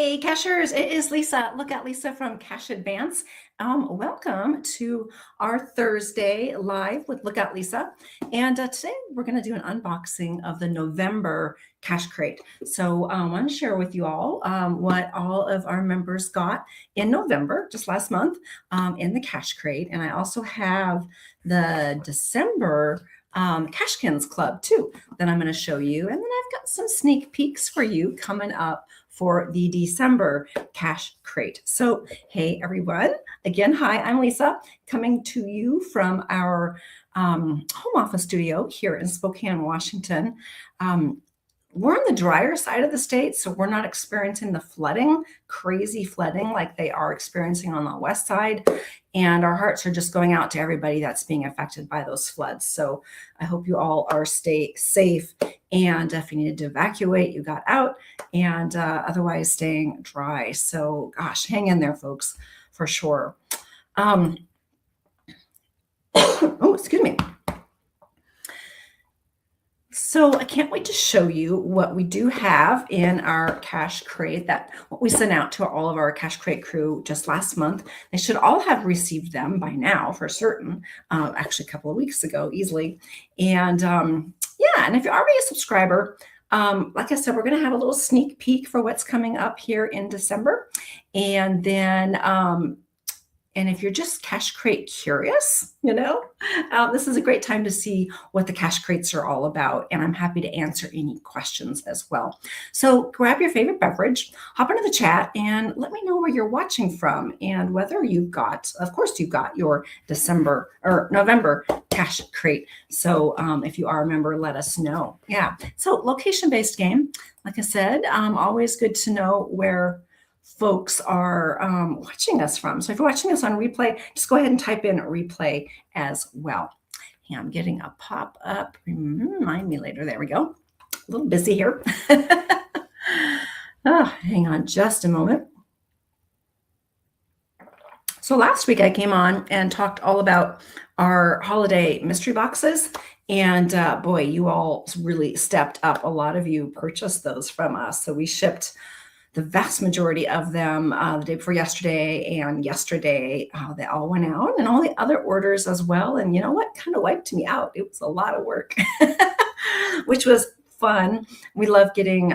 Hey, Cashers, it is Lisa. Look at Lisa from Cash Advance. Welcome to our Thursday live with Look at Lisa. And today we're going to do an unboxing of the November Cash Crate. So I want to share with you all what all of our members got in November, just last month, in the Cash Crate. And I also have the December Cashkins Club too that I'm going to show you. And then I've got some sneak peeks for you coming up for the December Cash Crate. So, hey everyone, again, hi, I'm Lisa, coming to you from our home office studio here in Spokane, Washington. We're on the drier side of the state, so we're not experiencing the flooding, crazy flooding like they are experiencing on the west side. And our hearts are just going out to everybody that's being affected by those floods. So I hope you all are stay safe. And if you needed to evacuate, you got out, and otherwise staying dry. So gosh, hang in there, folks, for sure. Oh, excuse me. So I can't wait to show you what we do have in our Cash Crate, what we sent out to all of our Cash Crate crew just last month. They should all have received them by now for certain, actually a couple of weeks ago easily. And yeah, and if you're already a subscriber, like I said, we're going to have a little sneak peek for what's coming up here in December. And then and if you're just Cash Crate curious, this is a great time to see what the Cash Crates are all about. And I'm happy to answer any questions as well. So grab your favorite beverage, hop into the chat, and let me know where you're watching from and whether you've got, of course, you've got your December or November Cash Crate. So if you are a member, let us know. Yeah. So location-based game, like I said, always good to know where folks are watching us from. So if you're watching us on replay, just go ahead and type in replay as well. Yeah, I'm getting a pop-up. Remind me later. There we go. A little busy here. Hang on just a moment. So last week I came on and talked all about our holiday mystery boxes. And boy, you all really stepped up. A lot of you purchased those from us. So we shipped the vast majority of them the day before yesterday, and yesterday they all went out, and all the other orders as well. And you know what? Kind of wiped me out. It was a lot of work, which was fun. We love getting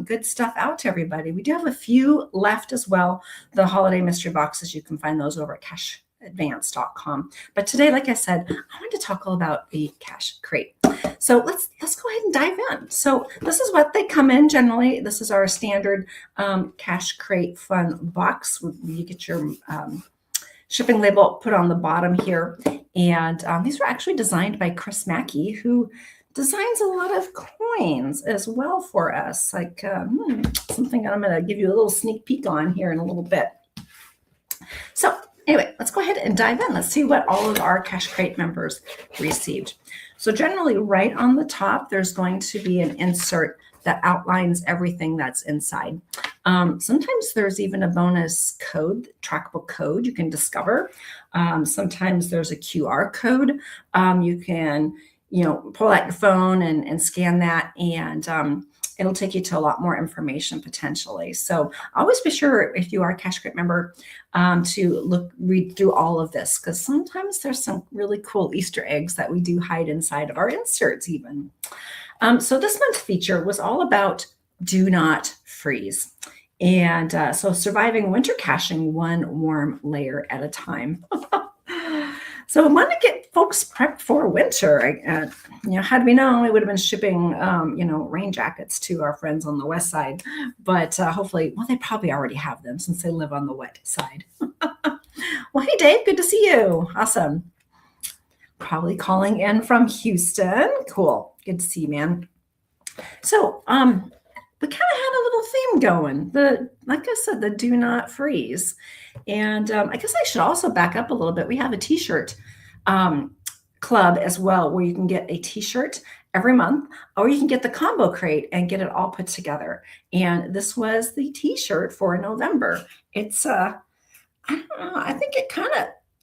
good stuff out to everybody. We do have a few left as well. The holiday mystery boxes, you can find those over at cashadvance.com. But today, like I said, I wanted to talk all about the Cash Crate. So let's go ahead and dive in. So this is what they come in generally. This is our standard Cash Crate fun box. You get your shipping label put on the bottom here. And these were actually designed by Chris Mackey, who designs a lot of coins as well for us. Like something I'm going to give you a little sneak peek on here in a little bit. So anyway, let's go ahead and dive in. Let's see what all of our Cash Crate members received. So generally right on the top, there's going to be an insert that outlines everything that's inside. Sometimes there's even a bonus code, trackable code you can discover. Sometimes there's a QR code. You can, pull out your phone and scan that, and it'll take you to a lot more information potentially. So always be sure, if you are a Cash Crate member, to read through all of this, because sometimes there's some really cool Easter eggs that we do hide inside of our inserts even. So this month's feature was all about do not freeze. And so surviving winter caching one warm layer at a time. So I want to get folks prepped for winter. Had we known, we would have been shipping, rain jackets to our friends on the west side. But hopefully, well, they probably already have them since they live on the wet side. Well, hey, Dave, good to see you. Awesome. Probably calling in from Houston. Cool. Good to see you, man. So we kind of had a little theme going. Like I said, the do not freeze. And I guess I should also back up a little bit. We have a t-shirt club as well, where you can get a t-shirt every month, or you can get the combo crate and get it all put together. And this was the t-shirt for November. It's I don't know, I think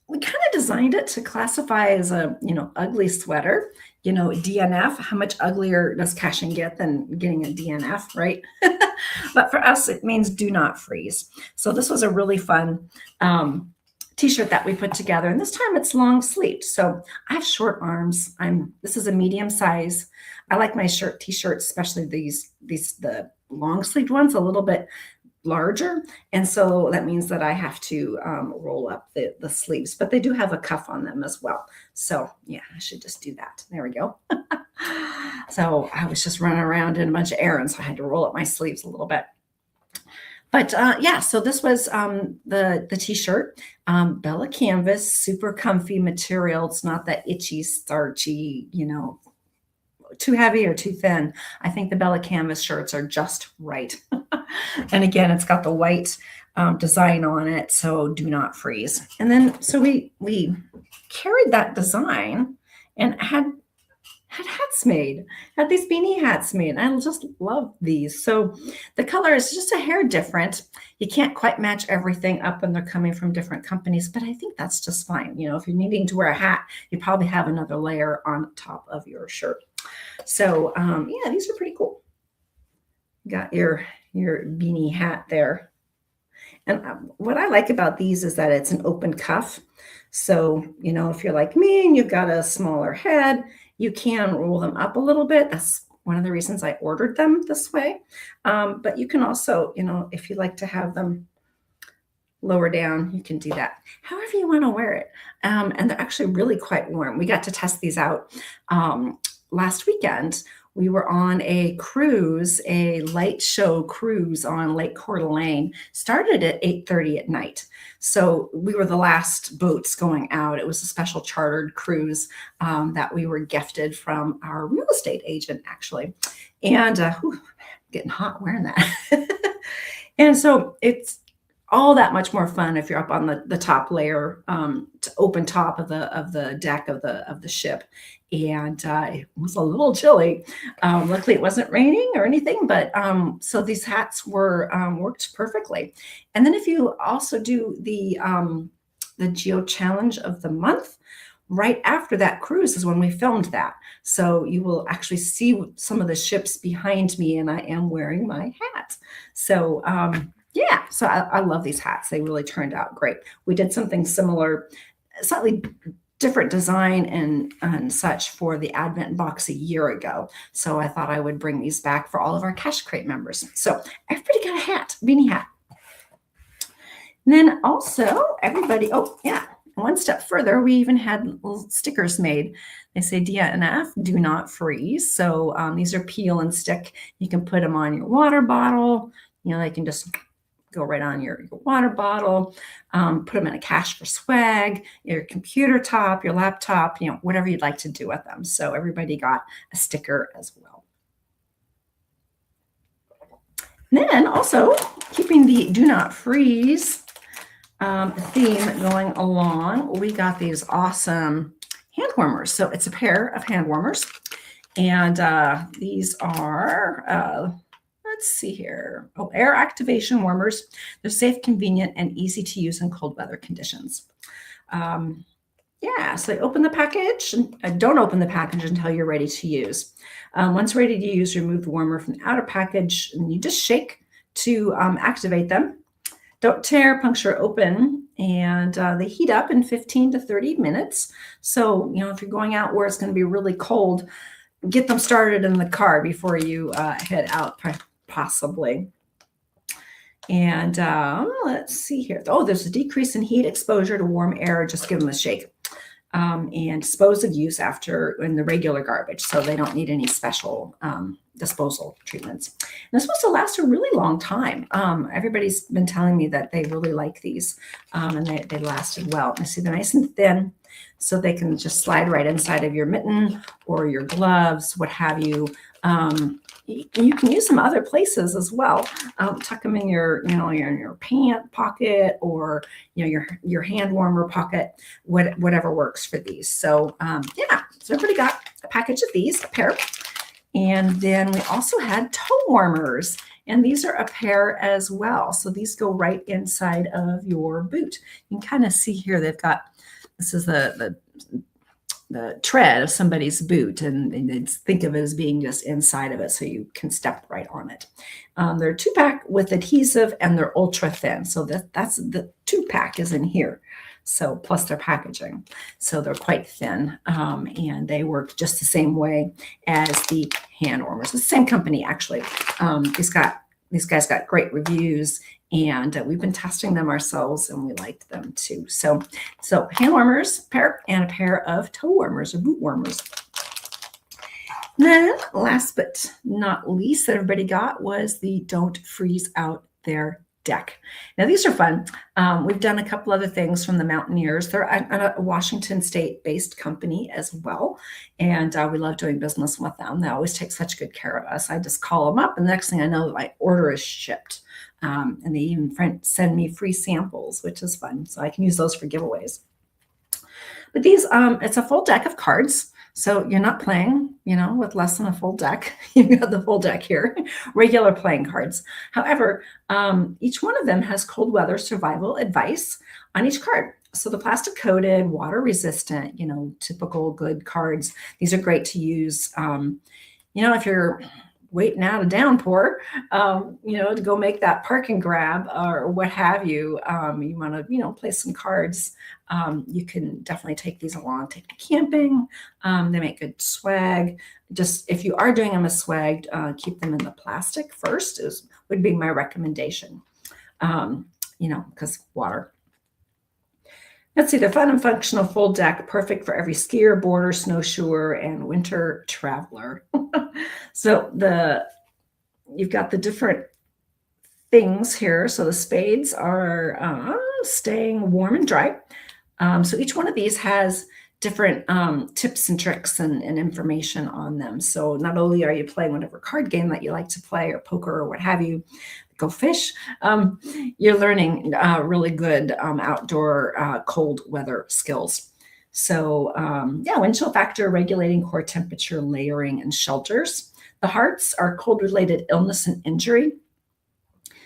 we kind of designed it to classify as a ugly sweater. DNF. How much uglier does caching get than getting a DNF, right? But for us, it means do not freeze. So this was a really fun t-shirt that we put together, and this time it's long sleeved. So I have short arms. This is a medium size. I like my t-shirts, especially the long sleeved ones, a little bit larger, and so that means that I have to roll up the sleeves, but they do have a cuff on them as well. So yeah, I should just do that. There we go. So I was just running around in a bunch of errands, so I had to roll up my sleeves a little bit. But yeah, so this was the t-shirt, Bella canvas, super comfy material. It's not that itchy, starchy, too heavy or too thin. I think the Bella canvas shirts are just right. And again, it's got the white design on it, so do not freeze. And then so we carried that design and had hats made, had these beanie hats made. I just love these. So the color is just a hair different. You can't quite match everything up when they're coming from different companies, but I think that's just fine. If you're needing to wear a hat, you probably have another layer on top of your shirt. So yeah, these are pretty cool. Got your beanie hat there. And what I like about these is that it's an open cuff. So, if you're like me and you've got a smaller head, you can roll them up a little bit. That's one of the reasons I ordered them this way. But you can also, if you like to have them lower down, you can do that however you want to wear it. And they're actually really quite warm. We got to test these out last weekend. We were on a cruise, a light show cruise on Lake Coeur d'Alene. Started at 8:30 at night. So we were the last boats going out. It was a special chartered cruise that we were gifted from our real estate agent, actually. And getting hot wearing that. And so it's all that much more fun if you're up on the top layer, to open top of the deck of the ship. And it was a little chilly. Luckily, it wasn't raining or anything, but so these hats worked perfectly. And then if you also do the Geo Challenge of the month, right after that cruise is when we filmed that. So you will actually see some of the ships behind me, and I am wearing my hat. So yeah, so I love these hats. They really turned out great. We did something similar, slightly different design and such for the Advent box a year ago. So I thought I would bring these back for all of our Cache Crate members. So everybody got a hat, beanie hat. And then also everybody, oh yeah, one step further, we even had little stickers made. They say DNF, do not freeze. So these are peel and stick. You can put them on your water bottle. They can just go right on your water bottle, put them in a cache for swag, your computer top, your laptop, whatever you'd like to do with them. So everybody got a sticker as well. And then also keeping the do not freeze theme going along, we got these awesome hand warmers. So it's a pair of hand warmers, and these are let's see here. Oh, air activation warmers. They're safe, convenient, and easy to use in cold weather conditions. Yeah, so open the package, and don't open the package until you're ready to use. Once ready to use, remove the warmer from the outer package, and you just shake to activate them. Don't tear, puncture, open, and they heat up in 15 to 30 minutes. So, if you're going out where it's going to be really cold, get them started in the car before you head out, possibly. And let's see here. Oh, there's a decrease in heat exposure to warm air. Just give them a shake. And dispose of use after in the regular garbage. So they don't need any special disposal treatments. And they're supposed to last a really long time. Everybody's been telling me that they really like these, and they lasted well. And see, they're nice and thin, so they can just slide right inside of your mitten or your gloves, what have you. You can use them other places as well. Tuck them in your pant pocket, or your hand warmer pocket, whatever works for these. So yeah, so everybody got a package of these, a pair. And then we also had toe warmers, and these are a pair as well. So these go right inside of your boot. You can kind of see here, they've got, this is the the tread of somebody's boot, and think of it as being just inside of it, so you can step right on it. They're 2-pack with adhesive, and they're ultra thin. So that's the 2-pack is in here. So plus their packaging, so they're quite thin, and they work just the same way as the hand warmers. The same company, actually. These guys got great reviews, and we've been testing them ourselves, and we liked them too. So hand warmers pair, and a pair of toe warmers or boot warmers. And then last but not least that everybody got was the Don't Freeze Out Their deck. Now these are fun. We've done a couple other things from the Mountaineers. They're a Washington State based company as well, and we love doing business with them. They always take such good care of us. I just call them up, and the next thing I know, my order is shipped, and they even send me free samples, which is fun. So I can use those for giveaways. But these, it's a full deck of cards. So you're not playing, with less than a full deck. You've got the full deck here, regular playing cards. However, each one of them has cold weather survival advice on each card. So the plastic coated, water resistant, typical good cards. These are great to use, if you're waiting out a downpour, to go make that parking grab or what have you. You want to, play some cards. You can definitely take these along, take to camping. They make good swag. Just if you are doing them as swag, keep them in the plastic first would be my recommendation. Because water. Let's see, the fun and functional full deck, perfect for every skier, boarder, snowshoer, and winter traveler. So you've got the different things here. So the spades are staying warm and dry. So each one of these has different tips and tricks and information on them. So not only are you playing whatever card game that you like to play, or poker or what have you, go fish, you're learning really good outdoor cold weather skills. So wind chill factor, regulating core temperature, layering, and shelters. The hearts are cold-related illness and injury.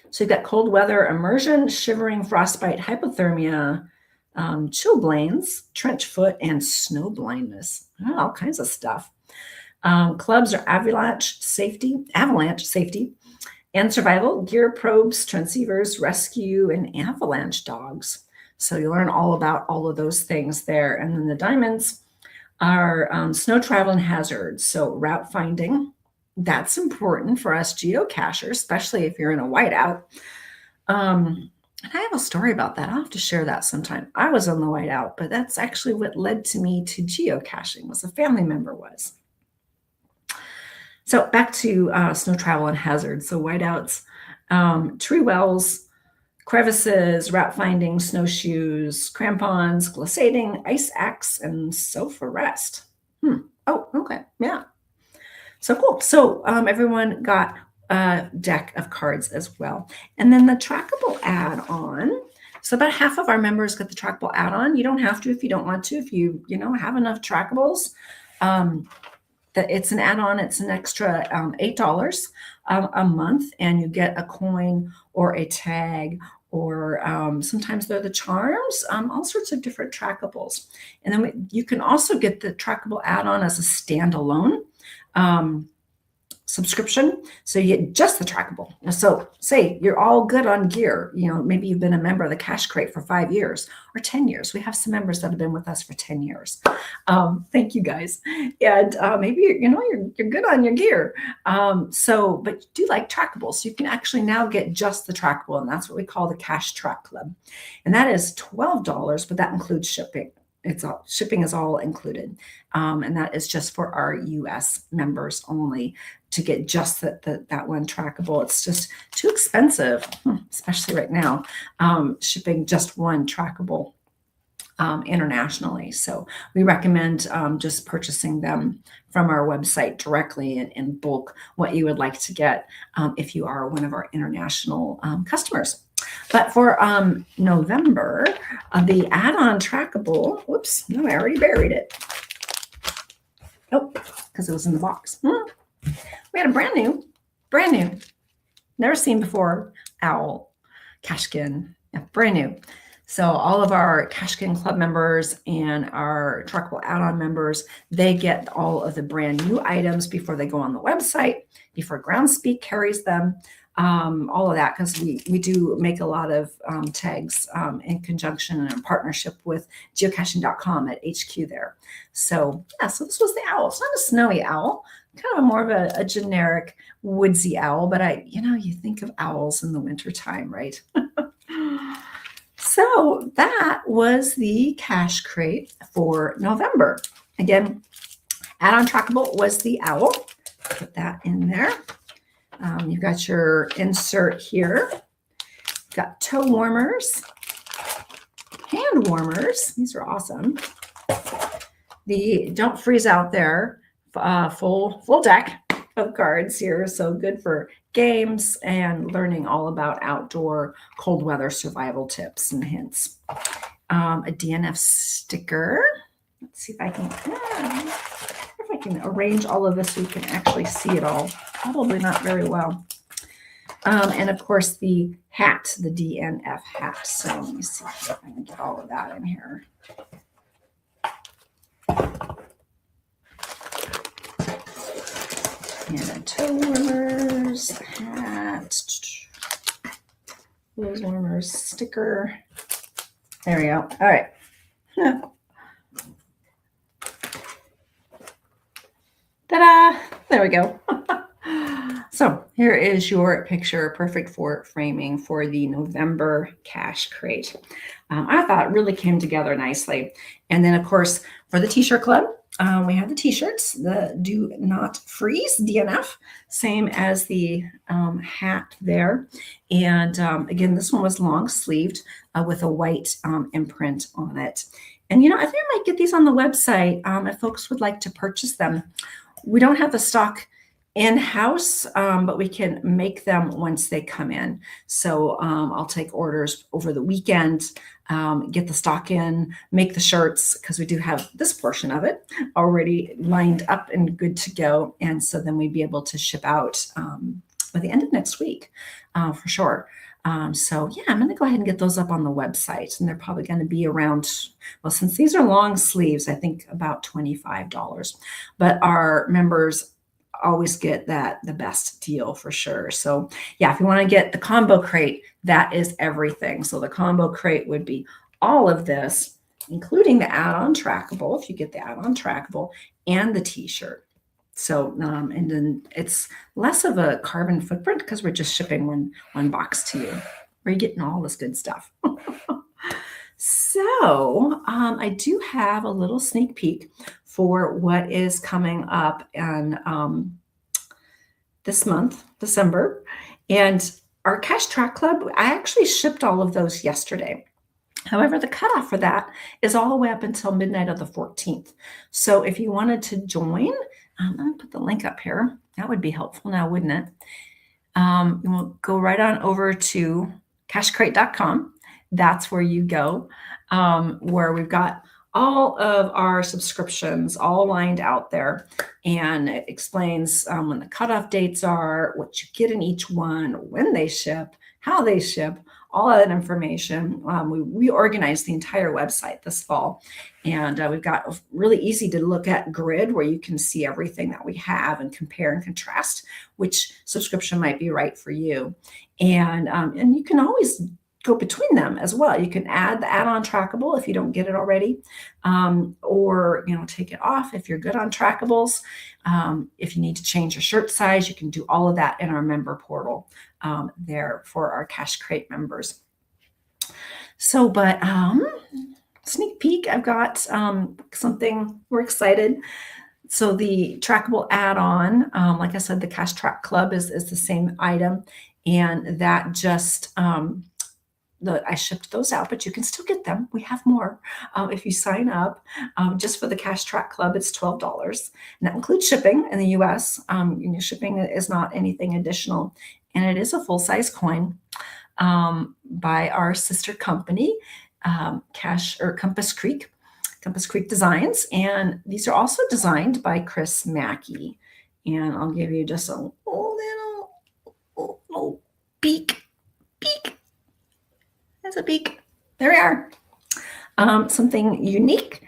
So you've got cold weather immersion, shivering, frostbite, hypothermia, chilblains, trench foot, and snow blindness. All kinds of stuff. Clubs are avalanche safety, and survival, gear, probes, transceivers, rescue, and avalanche dogs. So you learn all about all of those things there. And then the diamonds are snow travel and hazards. So route finding, that's important for us geocachers, especially if you're in a whiteout. And I have a story about that. I'll have to share that sometime. I was on the whiteout, but that's actually what led to me to geocaching, was a family member was. So back to snow travel and hazards. So whiteouts, tree wells, crevices, route finding, snowshoes, crampons, glissading, ice axe, and sofa rest. Oh, okay. Yeah. So cool. So everyone got a deck of cards as well. And then the trackable add-on. So about half of our members get the trackable add-on. You don't have to if you don't want to. If you have enough trackables, that it's an add-on. It's an extra $8 a month, and you get a coin or a tag, or sometimes they're the charms, all sorts of different trackables. And then you can also get the trackable add-on as a standalone subscription. So you get just the trackable. So say you're all good on gear, maybe you've been a member of the Cache Crate for 5 years or 10 years. We have some members that have been with us for 10 years. Thank you guys. And maybe, you're good on your gear. But you do like trackables. So you can actually now get just the trackable. And that's what we call the Cache Track Club. And that is $12, but that includes shipping. Shipping is all included. And that is just for our US members only, to get just that one trackable. It's just too expensive, especially right now, shipping just one trackable internationally. So we recommend just purchasing them from our website directly in bulk, what you would like to get if you are one of our international customers. But for November, the add-on trackable, whoops, no, I already buried it. Nope, because it was in the box. We had a brand new, never seen before, owl, cashkin, yeah, brand new. So all of our Cash King Club members and our Trackable add-on members, they get all of the brand new items before they go on the website, before Groundspeak carries them, all of that, because we do make a lot of tags in conjunction and in partnership with geocaching.com at HQ there. So yeah, so this was the owl. It's not a snowy owl, kind of more of a generic woodsy owl, but you think of owls in the wintertime, right? So that was the cash crate for November. Again, add-on trackable was the owl. Put that in there. You've got your insert here. You've got toe warmers, hand warmers. These are awesome. The Don't Freeze Out There full deck of cards here. So good for games and learning all about outdoor cold weather survival tips and hints. A DNF sticker. Let's see if I can arrange all of this so you can actually see it all. Probably not very well. And of course the hat, the DNF hat. So let me see if I can get all of that in here. And toe warmers, hat, clothes warmers, sticker. There we go. All right. Ta-da! There we go. So here is your picture, perfect for framing for the November cash crate. I thought it really came together nicely. And then, of course, for the T-shirt club, we have the T-shirts, the Do Not Freeze DNF, same as the hat there. And again, this one was long sleeved with a white imprint on it. And, I think I might get these on the website if folks would like to purchase them. We don't have the stock in-house, but we can make them once they come in. So I'll take orders over the weekend, get the stock in, make the shirts, because we do have this portion of it already lined up and good to go. And so then we'd be able to ship out by the end of next week for sure. So yeah, I'm going to go ahead and get those up on the website, and they're probably going to be around, well, since these are long sleeves, I think about $25, but our members always get the best deal for sure. So yeah, if you want to get the combo crate, that is everything. So the combo crate would be all of this, including the add-on trackable, if you get the add-on trackable, and the T-shirt. So, and then it's less of a carbon footprint because we're just shipping one box to you. We're getting all this good stuff. So I do have a little sneak peek for what is coming up in this month, December. And our Cash Track Club, I actually shipped all of those yesterday. However, the cutoff for that is all the way up until midnight of the 14th. So if you wanted to join, I'm going to put the link up here. That would be helpful now, wouldn't it? We'll go right on over to cashcrate.com. That's where you go, where we've got all of our subscriptions all lined out there. And it explains when the cutoff dates are, what you get in each one, when they ship, how they ship, all of that information. We reorganized the entire website this fall, and we've got a really easy to look at grid where you can see everything that we have and compare and contrast which subscription might be right for you. And you can always go between them as well. You can add the add-on trackable if you don't get it already, or take it off if you're good on trackables. If you need to change your shirt size, you can do all of that in our member portal there for our Cash Crate members. So, but sneak peek, I've got something we're excited. So the trackable add-on, like I said, the Cash Track Club is the same item, and that just I shipped those out, but you can still get them. We have more if you sign up just for the Cash Track Club. It's $12, and that includes shipping in the U.S. Shipping is not anything additional, and it is a full-size coin by our sister company, Compass Creek Designs, and these are also designed by Chris Mackey. And I'll give you just a little peek. There's a beak. there we are. Something unique,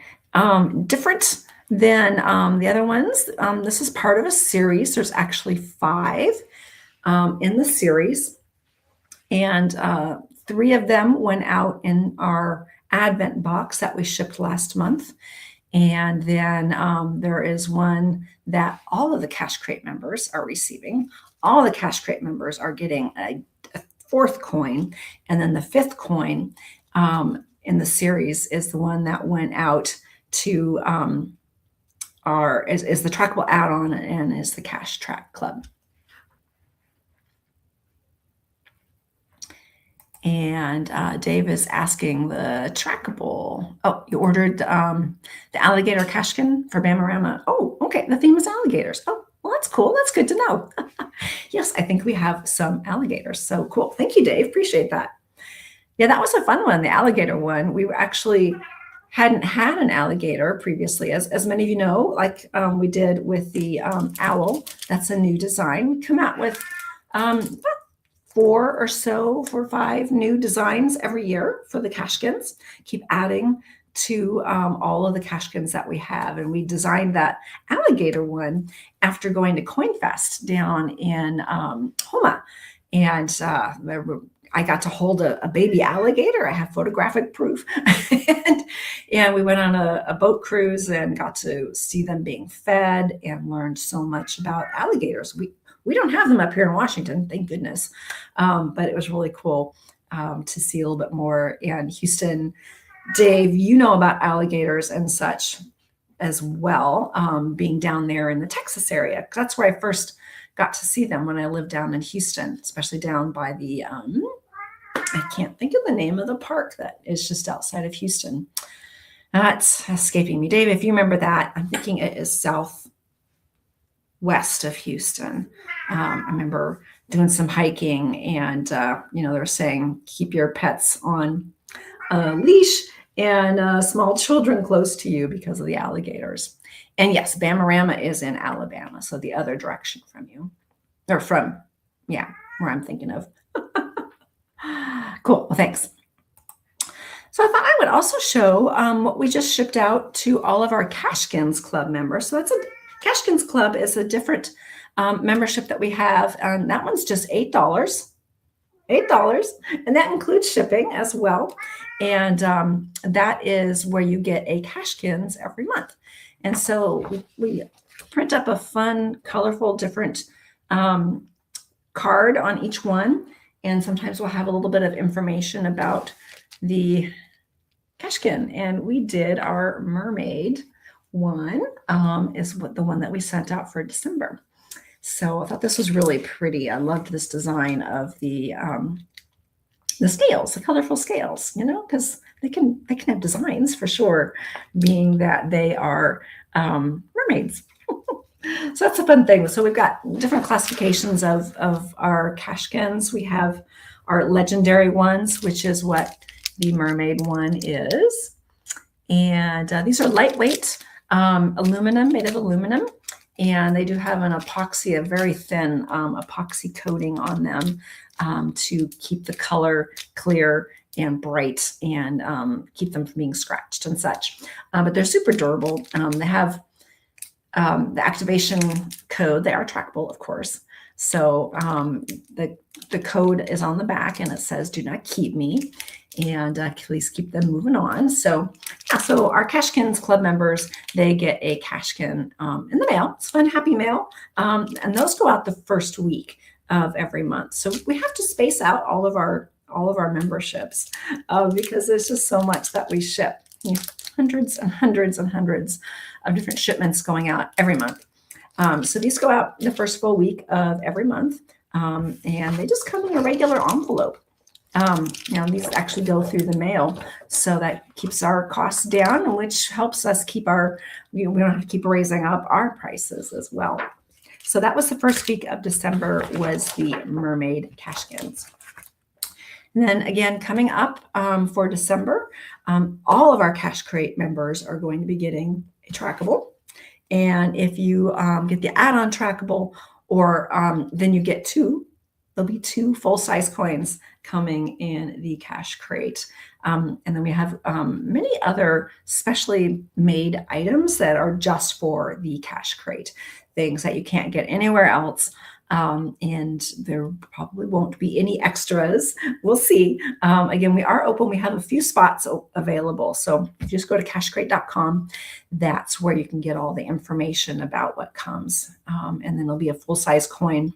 different than the other ones. This is part of a series. There's actually 5 in the series, and 3 of them went out in our Advent box that we shipped last month. And then there is one that all of the Cache Crate members are receiving. All the Cache Crate members are getting a 4th coin, and then the 5th coin in the series is the one that went out to is the trackable add-on and is the Cache Track Club. And Dave is asking the trackable. Oh, you ordered the alligator cashkin for Bamarama. Oh, okay. The theme is alligators. Oh, well, that's cool. That's good to know. Yes, I think we have some alligators. So cool. Thank you, Dave. Appreciate that. Yeah, that was a fun one, the alligator one. We actually hadn't had an alligator previously, as many of you know, like we did with the owl. That's a new design. We come out with about 4 or 5 new designs every year for the cashkins. Keep adding to all of the cashkins that we have. And we designed that alligator one after going to CoinFest down in Homa. And I got to hold a baby alligator. I have photographic proof. and we went on a boat cruise and got to see them being fed and learned so much about alligators. We don't have them up here in Washington, thank goodness. But it was really cool to see a little bit more. And Houston, Dave, you know about alligators and such as well, being down there in the Texas area. That's where I first got to see them when I lived down in Houston, especially down by the, I can't think of the name of the park that is just outside of Houston. It's escaping me. Dave, if you remember that, I'm thinking it is southwest of Houston. I remember doing some hiking and, they were saying, keep your pets on a leash and small children close to you because of the alligators. And yes, Bamarama is in Alabama, so the other direction from you, or from, where I'm thinking of. Cool, well, thanks. So I thought I would also show what we just shipped out to all of our Cashkins Club members. So Cashkins Club is a different membership that we have, and that one's just $8. $8, and that includes shipping as well. And that is where you get a Cashkins every month. And so we print up a fun, colorful, different card on each one. And sometimes we'll have a little bit of information about the Cashkin. And we did our mermaid one, is the one that we sent out for December. So I thought this was really pretty. I loved this design of the scales, the colorful scales, because they can have designs for sure, being that they are mermaids. So that's a fun thing. So we've got different classifications of our Cashkins. We have our legendary ones, which is what the mermaid one is. And these are lightweight aluminum, made of aluminum. And they do have an epoxy, a very thin epoxy coating on them to keep the color clear and bright and keep them from being scratched and such. But they're super durable. They have the activation code. They are trackable, of course. So the code is on the back and it says, do not keep me. And please keep them moving on. So our Cashkins Club members, they get a Cashkin in the mail. It's fun, happy mail. And those go out the first week of every month. So we have to space out all of our memberships because there's just so much that we ship. Hundreds and hundreds and hundreds of different shipments going out every month. So these go out the first full week of every month. And they just come in a regular envelope. These actually go through the mail, so that keeps our costs down, which helps us keep we don't have to keep raising up our prices as well. So that was the first week of December, was the mermaid Cashkins. And then again, coming up for December, all of our Cache Crate members are going to be getting a trackable. And if you get the add-on trackable, or then you get 2 there'll be 2 full-size coins coming in the cash crate. And then we have many other specially made items that are just for the cash crate, things that you can't get anywhere else. And there probably won't be any extras. We'll see. Again, we are open. We have a few spots available. So if you just go to cashcrate.com, that's where you can get all the information about what comes. And then there'll be a full-size coin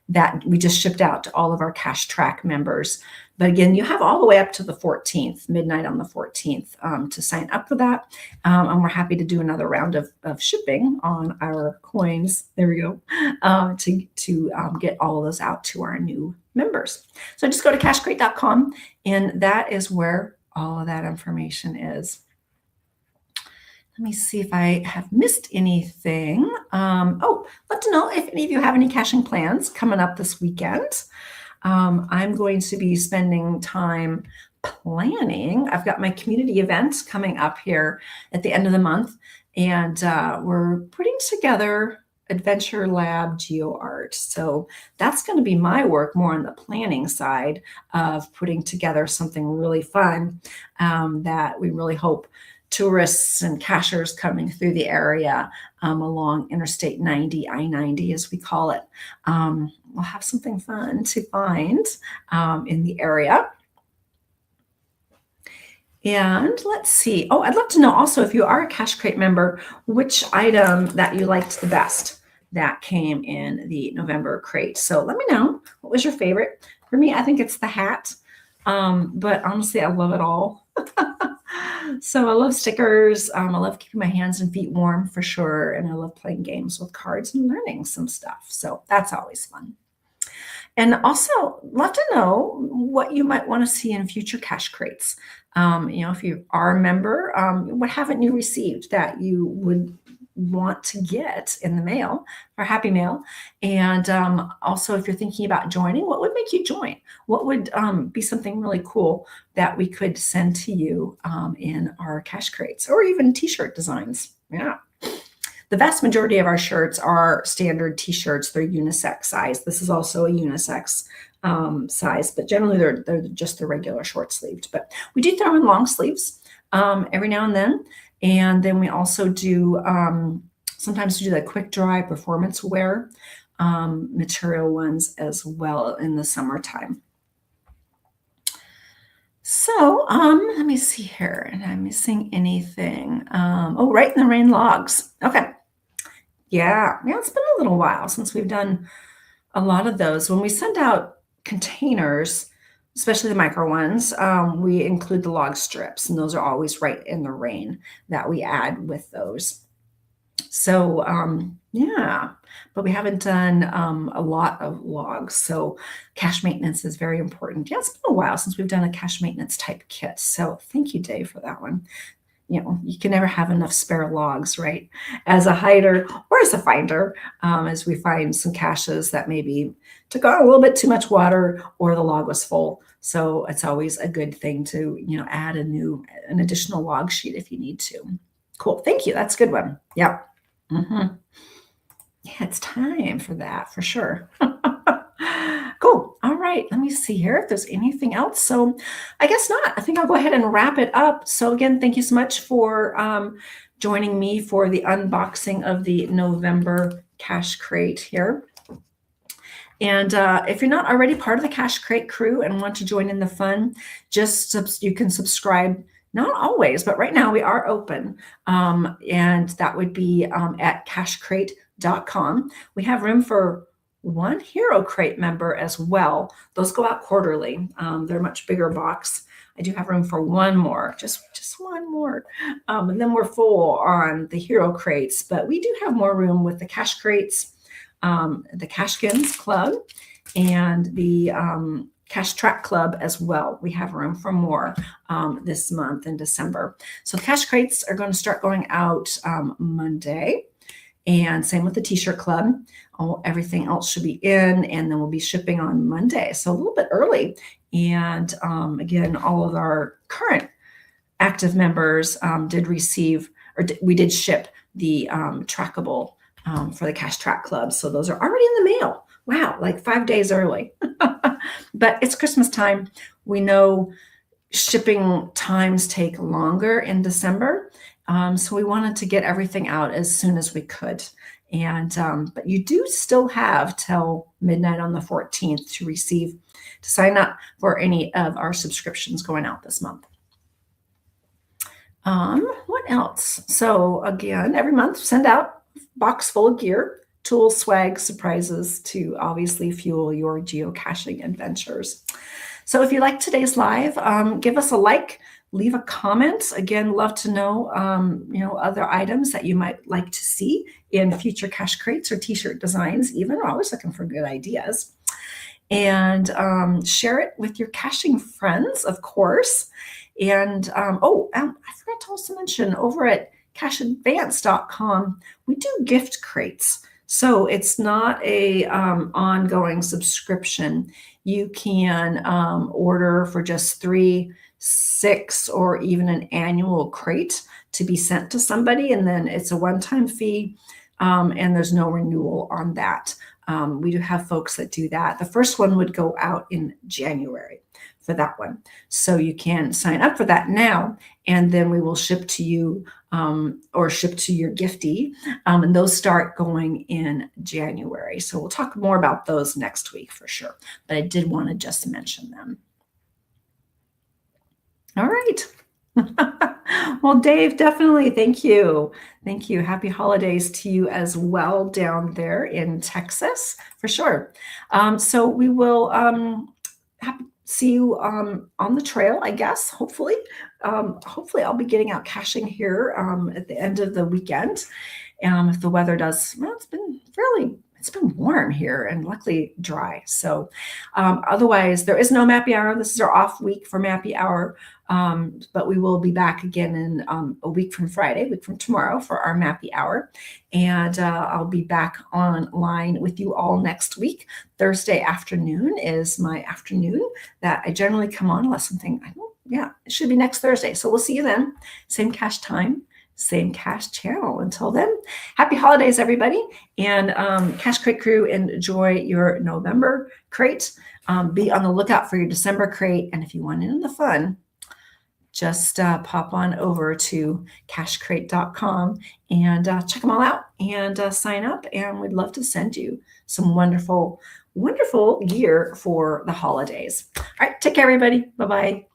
that we just shipped out to all of our Cash Track members. But again, you have all the way up to the 14th, midnight on the 14th, to sign up for that. And we're happy to do another round of shipping on our coins. There we go. To get all of those out to our new members. So just go to cashcrate.com, and that is where all of that information is. Let me see if I have missed anything. Let to know if any of you have any caching plans coming up this weekend. I'm going to be spending time planning. I've got my community event coming up here at the end of the month, and we're putting together Adventure Lab Geo Art. So that's going to be my work more on the planning side of putting together something really fun that we really hope tourists and cachers coming through the area along Interstate 90, I-90 as we call it, will have something fun to find in the area. And let's see. Oh, I'd love to know also, if you are a Cash Crate member, which item that you liked the best that came in the November crate. So let me know, what was your favorite? For me, I think it's the hat. But honestly, I love it all. So I love stickers. I love keeping my hands and feet warm for sure. And I love playing games with cards and learning some stuff. So that's always fun. And also love to know what you might want to see in future Cash Crates. If you are a member, what haven't you received that you would want to get in the mail or Happy Mail? And also, if you're thinking about joining, what would make you join? What would be something really cool that we could send to you in our Cash Crates, or even t-shirt designs? Yeah. The vast majority of our shirts are standard t-shirts. They're unisex size. This is also a unisex size, but generally they're just the regular short sleeved. But we do throw in long sleeves every now and then. And then we also do sometimes do the quick dry performance wear material ones as well in the summertime. So let me see here. Am I missing anything? Right in the rain logs. Okay. Yeah, it's been a little while since we've done a lot of those. When we send out containers, especially the micro ones, we include the log strips, and those are always right in the rain that we add with those. So but we haven't done a lot of logs. So cache maintenance is very important. Yeah, it's been a while since we've done a cache maintenance type kit. So thank you, Dave, for that one. You can never have enough spare logs, right? As a hider or as a finder, as we find some caches that maybe took on a little bit too much water or the log was full. So it's always a good thing to, add an additional log sheet if you need to. Cool. Thank you. That's a good one. Yeah. Mm-hmm. Yeah, it's time for that for sure. Cool. All right. Let me see here if there's anything else. So I guess not. I think I'll go ahead and wrap it up. So again, thank you so much for joining me for the unboxing of the November Cache Crate here. And if you're not already part of the Cache Crate crew and want to join in the fun, you can subscribe. Not always, but right now we are open. And that would be at cashcrate.com. We have room for one Hero Crate member as well. Those go out quarterly. They're a much bigger box. I do have room for one more, just one more. And then we're full on the Hero Crates, but we do have more room with the Cache Crates, the Cashkins Club, and the Cash Track Club as well. We have room for more this month in December. So the Cache Crates are going to start going out Monday. And same with the T-shirt club. Everything else should be in, and then we'll be shipping on Monday. So a little bit early. And again, all of our current active members did receive, we did ship the trackable for the Cash Track Club. So those are already in the mail. Wow, like 5 days early. But it's Christmas time. We know shipping times take longer in December. So we wanted to get everything out as soon as we could. And but you do still have till midnight on the 14th to sign up for any of our subscriptions going out this month. What else? So again, every month send out a box full of gear, tools, swag, surprises to obviously fuel your geocaching adventures. So if you like today's live, give us a like, leave a comment. Again, love to know, other items that you might like to see in future cache crates or t-shirt designs. Even we're always looking for good ideas. And share it with your caching friends, of course. And I forgot to also mention over at cacheadvance.com, we do gift crates. So it's not a ongoing subscription. You can order for just 3, 6, or even an annual crate to be sent to somebody. And then it's a one-time fee and there's no renewal on that. We do have folks that do that. The first one would go out in January for that one. So you can sign up for that now, and then we will ship to you or ship to your giftee. And those start going in January. So we'll talk more about those next week for sure. But I did want to just mention them. All right. Well, Dave, definitely. Thank you. Thank you. Happy holidays to you as well down there in Texas, for sure. So we will see you on the trail, I guess, hopefully. Hopefully I'll be getting out caching here at the end of the weekend. If the weather does, well, it's been warm here and luckily dry. So otherwise, there is no Mappy Hour. This is our off week for Mappy Hour. But we will be back again in a week from Friday, a week from tomorrow for our Mappy Hour. And I'll be back online with you all next week. Thursday afternoon is my afternoon that I generally come on unless something, it should be next Thursday. So we'll see you then. Same cache time, same cache channel. Until then, happy holidays, everybody. And Cache Crate crew, enjoy your November crate. Be on the lookout for your December crate. And if you want in on the fun, just pop on over to cachecrate.com and check them all out and sign up. And we'd love to send you some wonderful, wonderful gear for the holidays. All right, take care, everybody. Bye-bye.